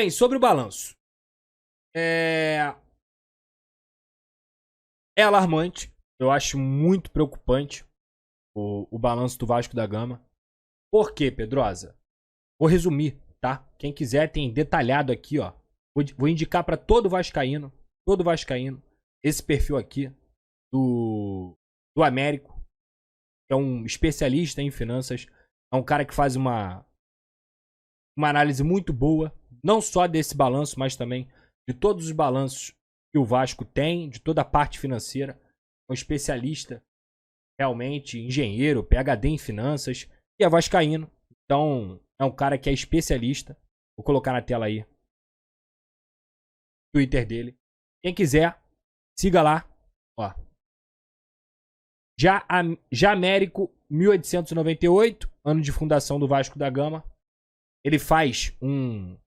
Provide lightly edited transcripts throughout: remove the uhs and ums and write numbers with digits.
Bem, sobre o balanço. É, é alarmante. Eu acho muito preocupante o balanço do Vasco da Gama. Por quê, Pedrosa? Vou resumir, tá? Quem quiser tem detalhado aqui, ó. Vou indicar para todo vascaíno, esse perfil aqui do Américo, que é um especialista em finanças, é um cara que faz uma análise muito boa, não só desse balanço, mas também de todos os balanços que o Vasco tem, de toda a parte financeira. É um especialista, realmente, engenheiro, PhD em finanças, e é vascaíno. Então, é um cara que é especialista. Vou colocar na tela aí o Twitter dele. Quem quiser, siga lá. Ó. Já Américo, 1898, ano de fundação do Vasco da Gama. Ele faz um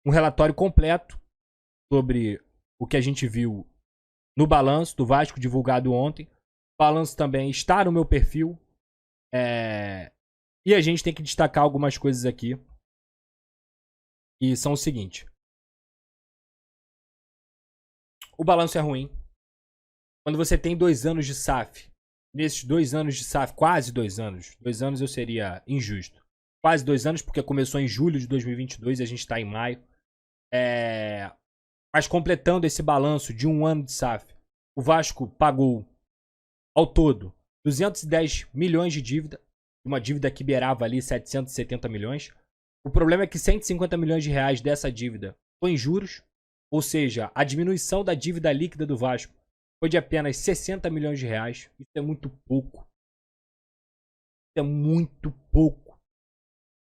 relatório completo sobre o que a gente viu no balanço do Vasco divulgado ontem. O balanço também está no meu perfil. E a gente tem que destacar algumas coisas aqui. E são o seguinte. O balanço é ruim. Quando você tem 2 anos de SAF, nesses 2 anos de SAF, quase 2 anos, 2 anos eu seria injusto. Quase 2 anos, porque começou em julho de 2022 e a gente está em maio. Mas completando esse balanço de 1 ano de SAF, o Vasco pagou, ao todo, 210 milhões de dívida. Uma dívida que beirava ali 770 milhões. O problema é que 150 milhões de reais dessa dívida foi em juros. Ou seja, a diminuição da dívida líquida do Vasco foi de apenas 60 milhões de reais. Isso é muito pouco. Isso é muito pouco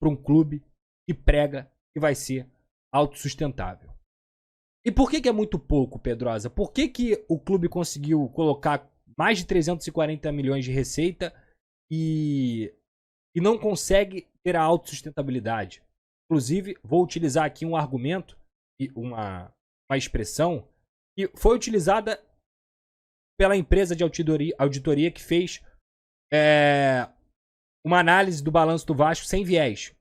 para um clube que prega que vai ser autossustentável. E por que é muito pouco, Pedrosa? Por que o clube conseguiu colocar mais de 340 milhões de receita e não consegue ter a autossustentabilidade? Inclusive, vou utilizar aqui um argumento e uma expressão que foi utilizada pela empresa de auditoria que fez uma análise do balanço do Vasco sem viés.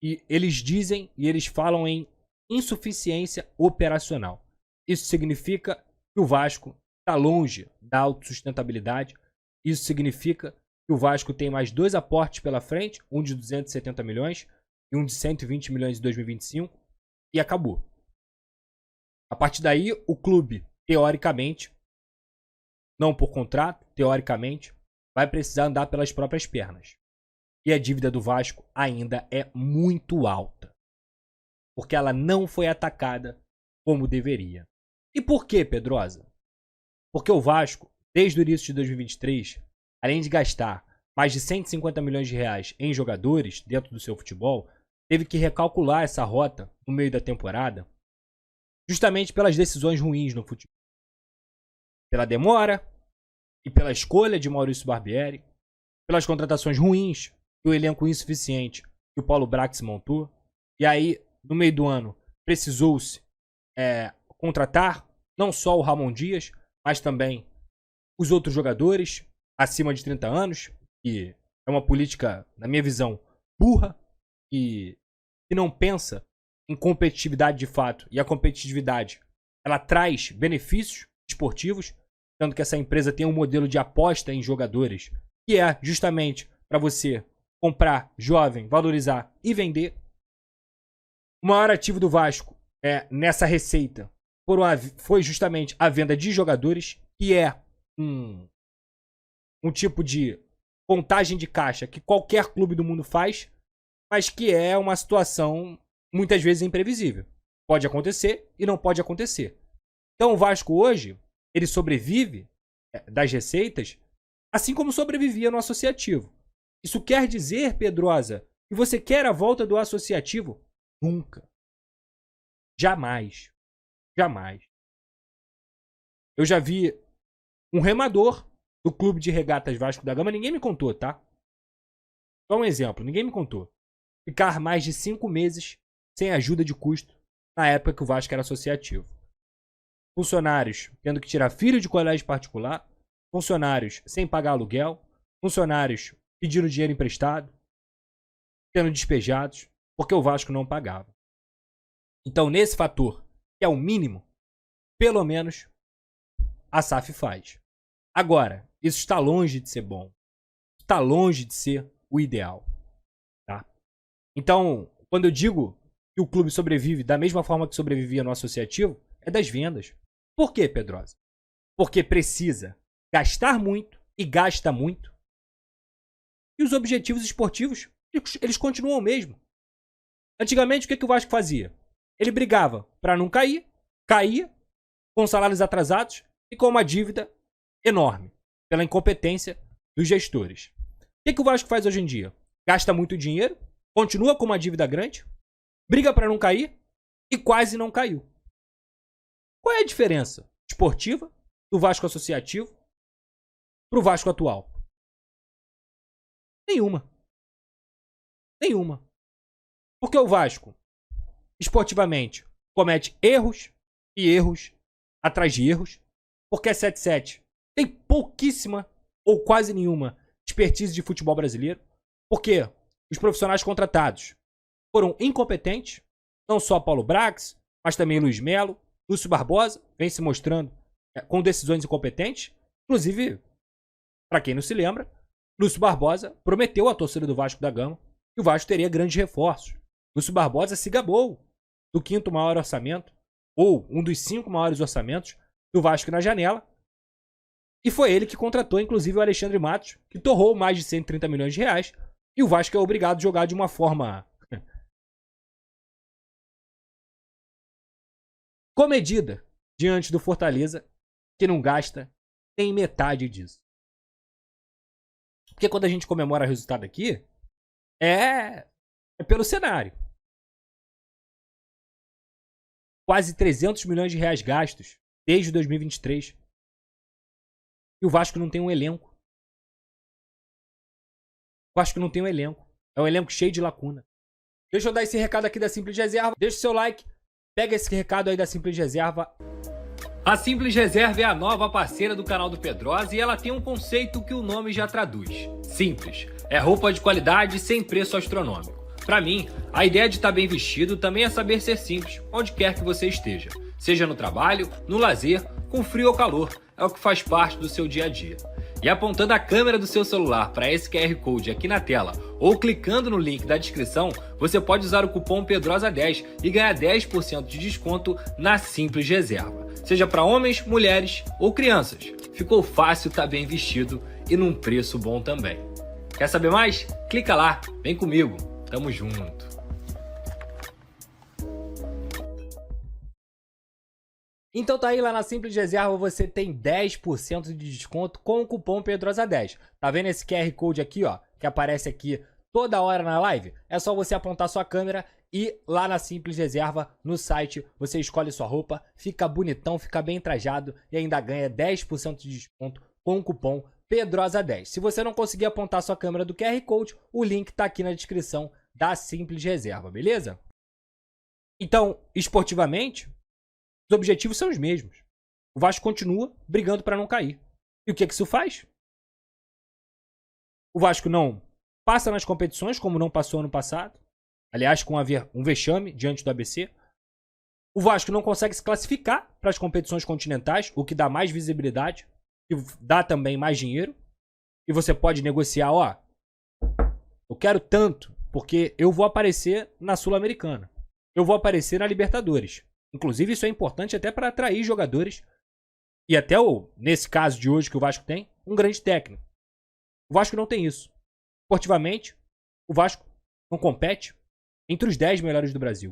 E eles dizem e eles falam em insuficiência operacional. Isso significa que o Vasco está longe da autossustentabilidade. Isso significa que o Vasco tem mais 2 aportes pela frente, um de 270 milhões e um de 120 milhões em 2025, e acabou. A partir daí, o clube, teoricamente, não por contrato, teoricamente, vai precisar andar pelas próprias pernas. E a dívida do Vasco ainda é muito alta, porque ela não foi atacada como deveria. E por que, Pedrosa? Porque o Vasco, desde o início de 2023, além de gastar mais de 150 milhões de reais em jogadores dentro do seu futebol, teve que recalcular essa rota no meio da temporada, justamente pelas decisões ruins no futebol. Pela demora e pela escolha de Maurício Barbieri, pelas contratações ruins e o elenco insuficiente que o Paulo Brax montou. E aí, no meio do ano, precisou-se contratar não só o Ramon Dias, mas também os outros jogadores acima de 30 anos, que é uma política, na minha visão, burra e que não pensa em competitividade de fato. E a competitividade, ela traz benefícios esportivos, tanto que essa empresa tem um modelo de aposta em jogadores, que é justamente para você comprar jovem, valorizar e vender. O maior ativo do Vasco nessa receita foi justamente a venda de jogadores, que é um tipo de contagem de caixa que qualquer clube do mundo faz, mas que é uma situação muitas vezes imprevisível. Pode acontecer e não pode acontecer. Então o Vasco hoje, ele sobrevive das receitas, assim como sobrevivia no associativo. Isso quer dizer, Pedrosa, que você quer a volta do associativo? Nunca. Jamais. Jamais. Eu já vi um remador do Clube de Regatas Vasco da Gama, ninguém me contou, tá? Só um exemplo, ninguém me contou. Ficar mais de 5 meses sem ajuda de custo na época que o Vasco era associativo. Funcionários tendo que tirar filho de colégio particular, funcionários sem pagar aluguel, funcionários pedindo dinheiro emprestado, sendo despejados, porque o Vasco não pagava. Então, nesse fator, que é o mínimo, pelo menos a SAF faz. Agora, isso está longe de ser bom. Está longe de ser o ideal. Tá? Então, quando eu digo que o clube sobrevive da mesma forma que sobrevivia no associativo, é das vendas. Por quê, Pedrosa? Porque precisa gastar muito e gasta muito. E os objetivos esportivos, eles continuam o mesmo. Antigamente, o que o Vasco fazia? Ele brigava para não cair, caía, com salários atrasados e com uma dívida enorme, pela incompetência dos gestores. O que o Vasco faz hoje em dia? Gasta muito dinheiro, continua com uma dívida grande, briga para não cair e quase não caiu. Qual é a diferença esportiva do Vasco associativo para o Vasco atual? Nenhuma. Nenhuma. Porque o Vasco, esportivamente, comete erros e erros atrás de erros. Porque a 77 tem pouquíssima ou quase nenhuma expertise de futebol brasileiro. Porque os profissionais contratados foram incompetentes. Não só Paulo Brax, mas também Luiz Melo. Lúcio Barbosa vem se mostrando com decisões incompetentes. Inclusive, para quem não se lembra, Lúcio Barbosa prometeu à torcida do Vasco da Gama que o Vasco teria grandes reforços. Lúcio Barbosa se gabou do 5º maior orçamento, ou um dos 5 maiores orçamentos do Vasco na janela. E foi ele que contratou, inclusive, o Alexandre Matos, que torrou mais de 130 milhões de reais. E o Vasco é obrigado a jogar de uma forma comedida diante do Fortaleza, que não gasta nem metade disso. Porque quando a gente comemora resultado aqui, é pelo cenário. Quase 300 milhões de reais gastos desde 2023. E o Vasco não tem um elenco. O Vasco não tem um elenco. É um elenco cheio de lacuna. Deixa eu dar esse recado aqui da Simples Reserva. Deixa o seu like. Pega esse recado aí da Simples Reserva. A Simples Reserva é a nova parceira do canal do Pedrosa e ela tem um conceito que o nome já traduz. Simples. É roupa de qualidade sem preço astronômico. Para mim, a ideia de estar bem vestido também é saber ser simples, onde quer que você esteja. Seja no trabalho, no lazer, com frio ou calor. É o que faz parte do seu dia a dia. E apontando a câmera do seu celular para esse QR Code aqui na tela ou clicando no link da descrição, você pode usar o cupom PEDROSA10 e ganhar 10% de desconto na Simples Reserva. Seja para homens, mulheres ou crianças. Ficou fácil estar bem vestido e num preço bom também. Quer saber mais? Clica lá, vem comigo, tamo junto. Então tá aí, lá na Simples Reserva você tem 10% de desconto com o cupom PEDROSA10. Tá vendo esse QR Code aqui, ó, que aparece aqui toda hora na live? É só você apontar sua câmera e lá na Simples Reserva, no site, você escolhe sua roupa, fica bonitão, fica bem trajado e ainda ganha 10% de desconto com o cupom PEDROSA10. Se você não conseguir apontar sua câmera do QR Code, o link tá aqui na descrição da Simples Reserva, beleza? Então, esportivamente, os objetivos são os mesmos. O Vasco continua brigando para não cair. E o que isso faz? O Vasco não passa nas competições como não passou ano passado. Aliás, com um vexame diante do ABC. O Vasco não consegue se classificar para as competições continentais, o que dá mais visibilidade e dá também mais dinheiro. E você pode negociar, ó, eu quero tanto, porque eu vou aparecer na Sul-Americana. Eu vou aparecer na Libertadores. Inclusive, isso é importante até para atrair jogadores. E até, nesse caso de hoje que o Vasco tem, um grande técnico. O Vasco não tem isso. Esportivamente, o Vasco não compete entre os 10 melhores do Brasil.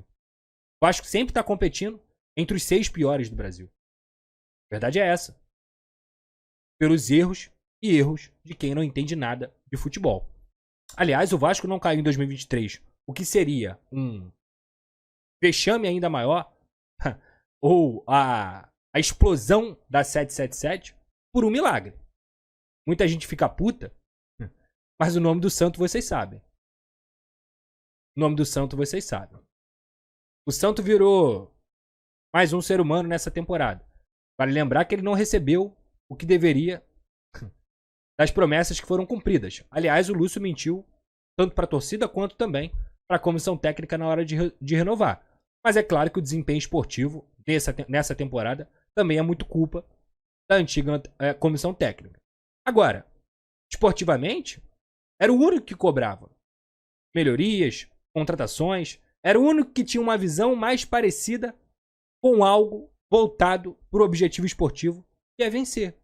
O Vasco sempre está competindo entre os 6 piores do Brasil. A verdade é essa. Pelos erros e erros de quem não entende nada de futebol. Aliás, o Vasco não caiu em 2023, o que seria um vexame ainda maior, ou a explosão da 777, por um milagre. Muita gente fica puta, mas o nome do santo vocês sabem. O nome do santo vocês sabem. O santo virou mais um ser humano nessa temporada. Vale lembrar que ele não recebeu o que deveria das promessas que foram cumpridas. Aliás, o Lúcio mentiu tanto para a torcida quanto também para a comissão técnica na hora de renovar. Mas é claro que o desempenho esportivo nessa temporada também é muito culpa da antiga comissão técnica. Agora, esportivamente, era o único que cobrava melhorias, contratações, era o único que tinha uma visão mais parecida com algo voltado para o objetivo esportivo, que é vencer,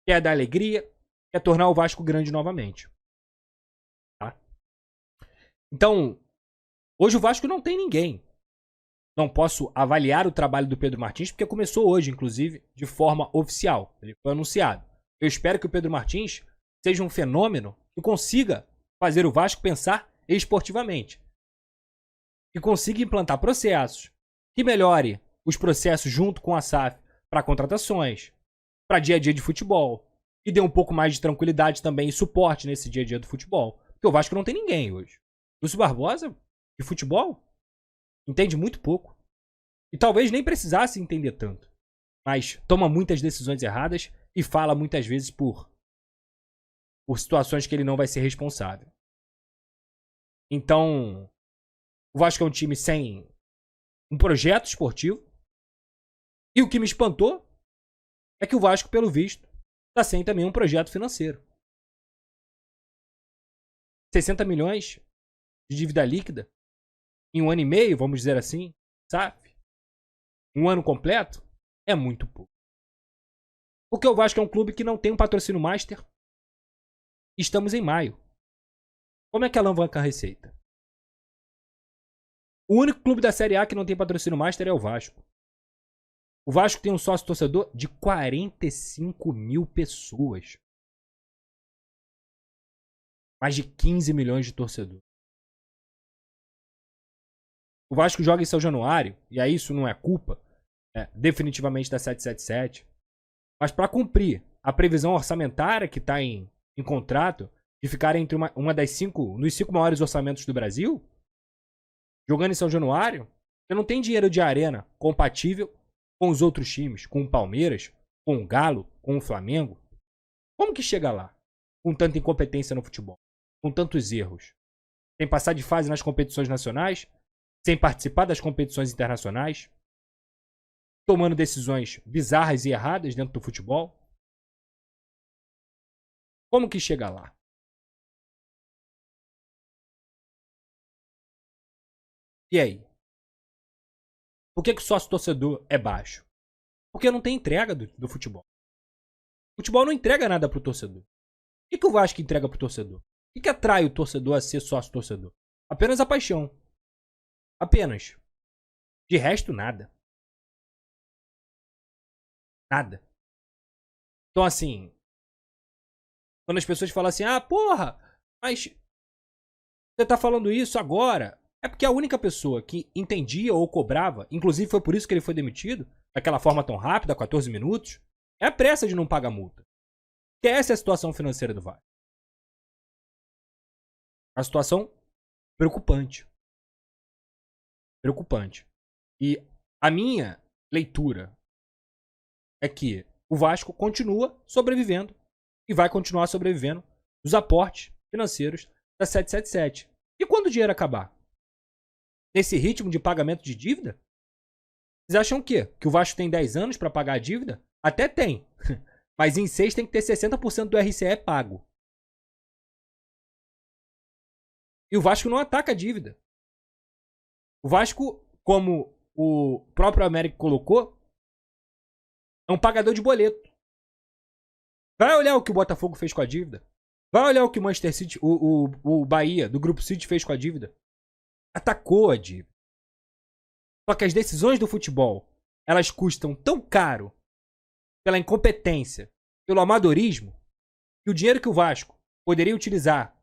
que é dar alegria, que é tornar o Vasco grande novamente. Tá? Então, hoje o Vasco não tem ninguém. Não posso avaliar o trabalho do Pedro Martins, porque começou hoje, inclusive, de forma oficial. Ele foi anunciado. Eu espero que o Pedro Martins seja um fenômeno que consiga fazer o Vasco pensar esportivamente. Que consiga implantar processos, que melhore os processos junto com a SAF para contratações, para dia a dia de futebol, e dê um pouco mais de tranquilidade também e suporte nesse dia a dia do futebol. Porque o Vasco não tem ninguém hoje. Lúcio Barbosa, de futebol, entende muito pouco. E talvez nem precisasse entender tanto. Mas toma muitas decisões erradas e fala muitas vezes por situações que ele não vai ser responsável. Então, o Vasco é um time sem um projeto esportivo. E o que me espantou é que o Vasco, pelo visto, está sem também um projeto financeiro. 60 milhões de dívida líquida em 1 ano e meio, vamos dizer assim, sabe? Um ano completo é muito pouco. Porque o Vasco é um clube que não tem um patrocínio master. Estamos em maio. Como é que alavanca a receita? O único clube da Série A que não tem patrocínio master é o Vasco. O Vasco tem um sócio torcedor de 45 mil pessoas. Mais de 15 milhões de torcedores. O Vasco joga em São Januário, e aí isso não é culpa, definitivamente da 777. Mas para cumprir a previsão orçamentária que está em contrato, de ficar entre uma das nos 5 maiores orçamentos do Brasil, jogando em São Januário, você não tem dinheiro de arena compatível com os outros times, com o Palmeiras, com o Galo, com o Flamengo. Como que chega lá? Com tanta incompetência no futebol, com tantos erros. Sem passar de fase nas competições nacionais, sem participar das competições internacionais, tomando decisões bizarras e erradas dentro do futebol. Como que chega lá? E aí? Por que o sócio torcedor é baixo? Porque não tem entrega do futebol. O futebol não entrega nada pro torcedor. O que o Vasco entrega pro torcedor? O que atrai o torcedor a ser sócio torcedor? Apenas a paixão. Apenas. De resto, nada. Nada. Então, assim, quando as pessoas falam assim, ah, porra, mas você tá falando isso agora, é porque a única pessoa que entendia ou cobrava, inclusive foi por isso que ele foi demitido, daquela forma tão rápida, 14 minutos, é a pressa de não pagar multa. Que essa é a situação financeira do Vasco. A situação preocupante. Preocupante. E a minha leitura é que o Vasco continua sobrevivendo e vai continuar sobrevivendo dos aportes financeiros da 777. E quando o dinheiro acabar? Nesse ritmo de pagamento de dívida? Vocês acham o quê? Que o Vasco tem 10 anos para pagar a dívida? Até tem. Mas em 6 tem que ter 60% do RCE pago. E o Vasco não ataca a dívida. O Vasco, como o próprio Américo colocou, é um pagador de boleto. Vai olhar o que o Botafogo fez com a dívida. Vai olhar o que o Manchester City, o Bahia, do Grupo City, fez com a dívida. Atacou a dívida. Só que as decisões do futebol, elas custam tão caro pela incompetência, pelo amadorismo, que o dinheiro que o Vasco poderia utilizar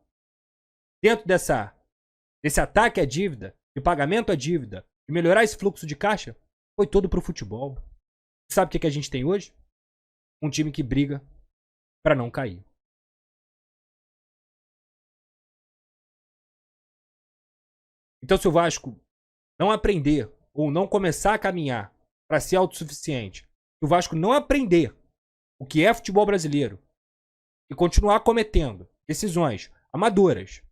dentro desse ataque à dívida, de pagamento à dívida, de melhorar esse fluxo de caixa, foi todo pro futebol. Sabe o que a gente tem hoje? Um time que briga para não cair. Então, se o Vasco não aprender ou não começar a caminhar para ser autossuficiente, se o Vasco não aprender o que é futebol brasileiro e continuar cometendo decisões amadoras,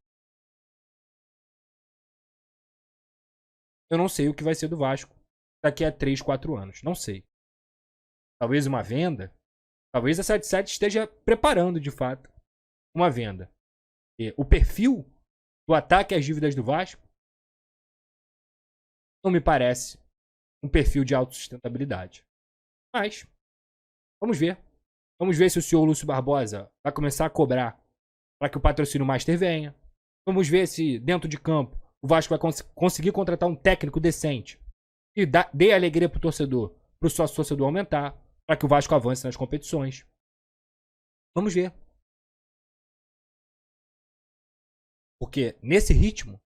eu não sei o que vai ser do Vasco daqui a 3, 4 anos. Não sei. Talvez uma venda. Talvez a 77 esteja preparando, de fato, uma venda. E o perfil do ataque às dívidas do Vasco não me parece um perfil de autossustentabilidade. Mas, vamos ver. Vamos ver se o senhor Lúcio Barbosa vai começar a cobrar para que o patrocínio Master venha. Vamos ver se, dentro de campo, o Vasco vai conseguir contratar um técnico decente e dê alegria pro torcedor, pro sócio torcedor aumentar, para que o Vasco avance nas competições. Vamos ver. Porque nesse ritmo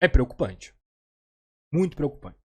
é preocupante. Muito preocupante.